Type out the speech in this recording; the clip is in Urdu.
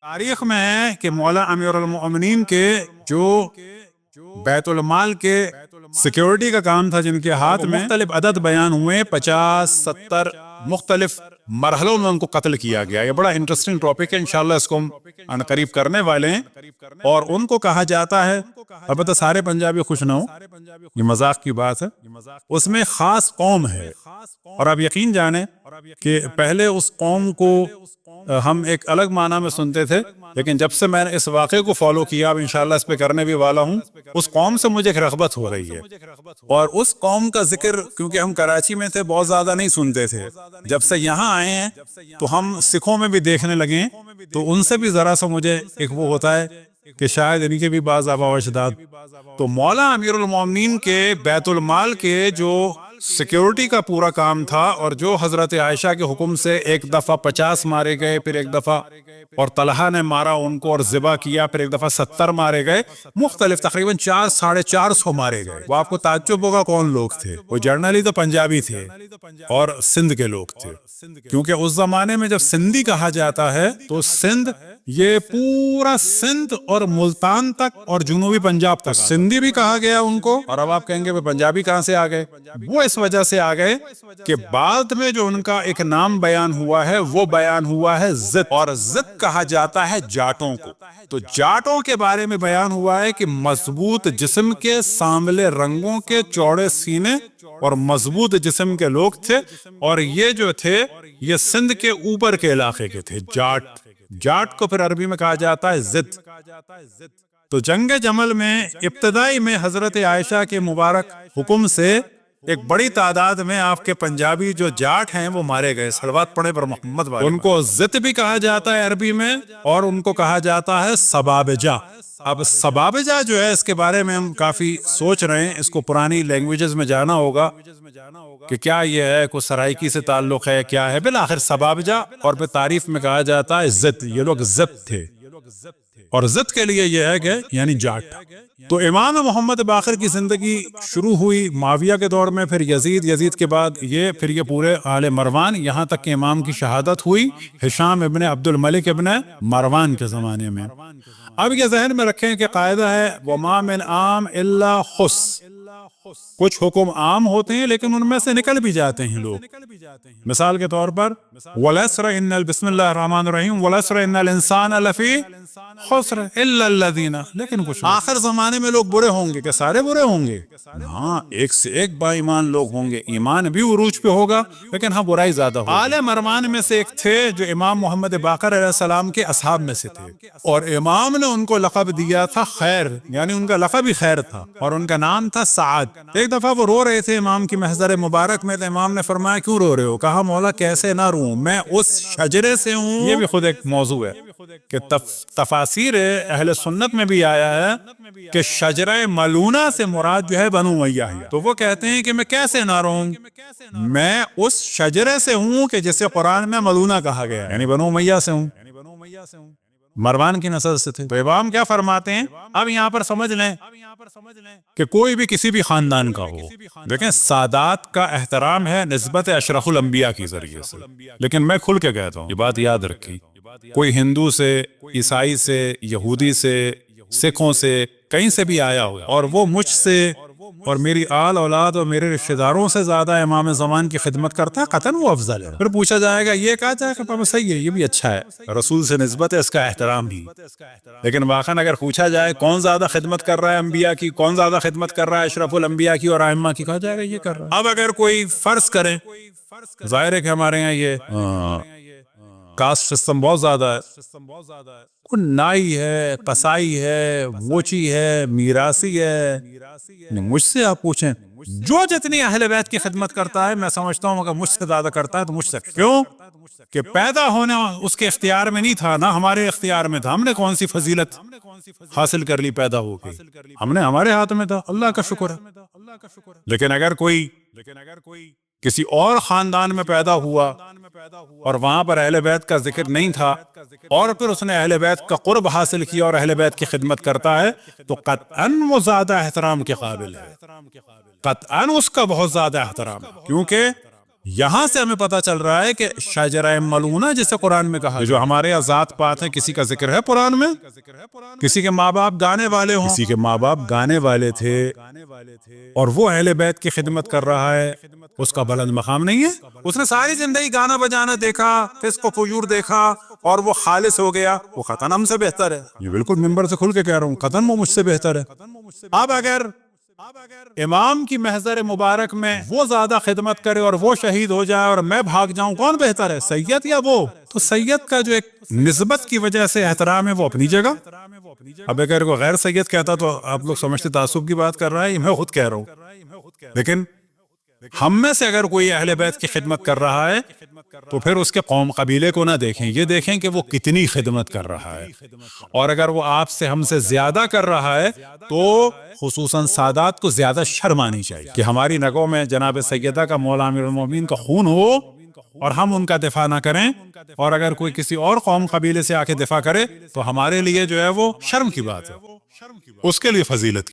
تاریخ میں ہے کہ مولا امیر المؤمنین کے جو بیت المال کے سیکیورٹی کا کام تھا، جن کے ہاتھ میں مختلف عدد بیان ہوئے، 50-70 مختلف مرحلوں میں ان کو قتل کیا گیا۔ یہ بڑا انٹرسٹنگ ٹاپک ہے، انشاءاللہ اس کو ہم عنقریب کرنے والے ہیں۔ اور ان کو کہا جاتا ہے، البتہ سارے پنجابی خوش نہ ہوں، یہ مذاق کی بات ہے، اس میں خاص قوم ہے، اور آپ یقین جانیں کہ پہلے اس قوم کو ہم ایک الگ معنی میں سنتے تھے، لیکن جب سے میں نے اس واقعے کو فالو کیا، اب انشاءاللہ اس پہ کرنے بھی والا ہوں، اس قوم سے مجھے ایک رغبت ہو رہی ہے۔ اور اس قوم کا ذکر کیونکہ ہم کراچی میں تھے بہت زیادہ نہیں سنتے تھے، جب سے یہاں آئے ہیں تو ہم سکھوں میں بھی دیکھنے لگے ہیں، تو ان سے بھی ذرا سا مجھے ایک وہ ہوتا ہے کہ شاید ان کے بھی بعض آباء و اجداد۔ تو مولا امیر المومنین کے بیت المال کے جو سیکیورٹی کا پورا کام تھا، اور جو حضرت عائشہ کے حکم سے ایک دفعہ 50 مارے گئے، پھر ایک دفعہ اور طلحہ نے مارا ان کو اور ذبح کیا، پھر ایک دفعہ 70 مارے گئے، مختلف تقریباً 400-450 مارے گئے۔ وہ آپ کو تعجب ہوگا کون لوگ تھے، وہ جرنلی تو پنجابی تھے اور سندھ کے لوگ تھے، کیونکہ اس زمانے میں جب سندھی کہا جاتا ہے تو سندھ یہ پورا سندھ اور ملتان تک اور جنوبی پنجاب تک سندھی بھی کہا گیا ان کو۔ اور اب آپ کہیں گے وہ پنجابی کہاں سے آ گئے؟ وہ اس وجہ سے آ گئے کہ بعد میں جو ان کا ایک نام بیان ہوا ہے وہ بیان ہوا ہے زت، اور زت کہا جاتا ہے جاٹوں کو۔ تو جاٹوں کے بارے میں بیان ہوا ہے کہ مضبوط جسم کے، سانولے رنگوں کے، چوڑے سینے اور مضبوط جسم کے لوگ تھے، اور یہ جو تھے یہ سندھ کے اوپر کے علاقے کے تھے، جاٹ۔ جاٹ کو پھر عربی میں کہا جاتا ہے زت۔ تو جنگ جمل میں ابتدائی میں حضرت عائشہ کے مبارک حکم سے ایک بڑی تعداد میں آپ کے پنجابی جو جاٹ ہیں وہ مارے گئے، صلوات پڑھے پر محمد والے۔ ان کو زت بھی کہا جاتا ہے عربی میں، اور ان کو کہا جاتا ہے سبابجہ۔ اب سبابجہ جو ہے اس کے بارے میں ہم کافی سوچ رہے ہیں، اس کو پرانی لینگویجز میں جانا ہوگا کہ کیا یہ ہے، کوئی سرائکی سے تعلق ہے، کیا ہے۔ بالآخر سبابجہ، اور پھر تعریف میں کہا جاتا ہے زت، یہ لوگ زت تھے، اور زت کے لیے یہ ہے کہ یعنی جاٹ۔ تو امام محمد باقر کی زندگی شروع ہوئی معاویہ کے دور میں، پھر یزید کے بعد پھر یہ پورے آل مروان، یہاں تک کہ امام کی شہادت ہوئی ہشام ابن عبد الملک ابن مروان کے زمانے میں۔ اب یہ ذہن میں رکھیں کہ قاعدہ ہے وَمَا مِنْ عَامٍ إِلَّا خُصٍ، کچھ حکم عام ہوتے ہیں لیکن ان میں سے نکل بھی جاتے ہیں لوگ۔ مثال کے طور پر وَالْعَصْرِ إِنَّ بسم اللہ الرحمن الرحیم وَالْعَصْرِ إِنَّ الْإِنسَانَ لَفِي خُسْرٍ إِلَّا الَّذِينَ، لیکن کچھ آخر زمانے میں لوگ برے ہوں گے، کہ سارے برے ہوں گے؟ ہاں، ایک سے ایک با ایمان لوگ ہوں گے، ایمان بھی عروج پہ ہوگا لیکن ہاں برائی زیادہ ہوگی۔ آل مروان میں سے ایک تھے جو امام محمد باقر علیہ السلام کے اصحاب میں سے تھے، اور امام نے ان کو لقب دیا تھا خیر، یعنی ان کا لقب ہی خیر تھا، اور ان کا نام تھا سعد۔ ایک دفعہ وہ رو رہے تھے امام کی محضر مبارک میں، تو امام نے فرمایا کیوں رو رہے ہو؟ کہا مولا کیسے نہ روں، میں اس شجرے سے ہوں۔ یہ بھی خود ایک موضوع ہے کہ تفاسیر اہل سنت میں بھی آیا ہے کہ شجرہ ملونہ سے مراد جو ہے بنو امیہ ہے۔ تو وہ کہتے ہیں کہ میں کیسے نہ رہوں، میں اس شجرے سے ہوں کہ جسے قرآن میں ملونہ کہا گیا ہے، یعنی بنو امیہ سے ہوں، مروان کی نسل سے تھے۔ تو امام کیا فرماتے ہیں، اب یہاں پر سمجھ لیں کہ کوئی بھی کسی بھی خاندان کا ہو، دیکھیں سادات کا احترام ہے نسبت اشرف الانبیاء کی ذریعے سے، لیکن میں کھل کے کہتا ہوں، یہ بات یاد رکھی، کوئی ہندو سے، عیسائی سے، یہودی سے، سکھوں سے، کہیں سے بھی آیا ہو، اور وہ مجھ سے اور میری آل اولاد اور میرے رشتہ داروں سے زیادہ امام زمان کی خدمت کرتا ہے، قطعاً وہ افضل ہے۔ پھر پوچھا جائے گا یہ کہا جائے گا صحیح ہے، یہ بھی اچھا ہے، رسول سے نسبت ہے، اس کا احترام بھی، لیکن واقعاً اگر پوچھا جائے کون زیادہ خدمت کر رہا ہے انبیاء کی، کون زیادہ خدمت کر رہا ہے اشرف الانبیاء کی اور ائمہ کی، کہا جائے گا یہ کر رہا ہے۔ اب اگر کوئی فرض کریں، ظاہر ہے کہ ہمارے یہاں یہ کاسٹ سسٹم بہت زیادہ ہے، کوئی نائی ہے، قصائی ہے، ووچی ہے، میراثی ہے، مجھ سے آپ پوچھیں جو جتنی اہل بیت کی خدمت کرتا ہے، میں سمجھتا ہوں اگر مجھ سے زیادہ کرتا ہے تو مجھ سے، کیوں کہ پیدا ہونا اس کے اختیار میں نہیں تھا، نہ ہمارے اختیار میں تھا، ہم نے کون سی فضیلت حاصل کر لی پیدا ہو کے، ہم نے ہمارے ہاتھ میں تھا، اللہ کا شکر ہے۔ لیکن اگر کوئی کسی اور خاندان میں پیدا ہوا اور وہاں پر اہل بیت کا ذکر نہیں تھا، اور پھر اس نے اہل بیت کا قرب حاصل کیا اور اہل بیت کی خدمت کرتا ہے، تو قطعاً وہ زیادہ احترام کے قابل ہے، قطعاً اس کا بہت زیادہ احترام ہے، کیونکہ یہاں سے ہمیں پتا چل رہا ہے کہ شجرہ ملعونہ جسے قرآن میں کہا، جو ہمارے ذات پات ہیں، کسی کا ذکر ہے قرآن میں؟ کسی کے ماں باپ گانے والے ہوں، کسی کے ماں باپ گانے والے تھے اور وہ اہل بیت کی خدمت کر رہا ہے، اس کا بلند مقام نہیں ہے؟ اس نے ساری زندگی گانا بجانا دیکھا، فسق و فجور دیکھا اور وہ خالص ہو گیا، وہ قطعاً ہم سے بہتر ہے۔ یہ بالکل ممبر سے کھل کے کہہ رہا ہوں، قطعاً وہ مجھ سے بہتر ہے۔ اب اگر امام کی محضر مبارک میں وہ زیادہ خدمت کرے اور وہ شہید ہو جائے اور میں بھاگ جاؤں، کون بہتر ہے، سید یا وہ؟ تو سید کا جو ایک نسبت کی وجہ سے احترام ہے وہ اپنی جگہ۔ اب اگر کوئی غیر سید کہتا تو آپ لوگ سمجھتے تعصب کی بات کر رہا ہے، یہ میں خود کہہ رہا ہوں۔ لیکن ہم میں سے اگر کوئی اہل بیت کی خدمت کر رہا ہے تو پھر اس کے قوم قبیلے کو نہ دیکھیں، یہ دیکھیں کہ وہ کتنی خدمت کر رہا ہے، اور اگر وہ آپ سے ہم سے زیادہ کر رہا ہے تو خصوصاً سادات کو زیادہ شرم آنی چاہیے کہ ہماری رگوں میں جناب سیدہ کا، مولا امیر المومنین کا خون ہو اور ہم ان کا دفاع نہ کریں، اور اگر کوئی کسی اور قوم قبیلے سے آ کے دفاع کرے تو ہمارے لیے جو ہے وہ شرم کی بات ہے، اس کے لیے فضیلت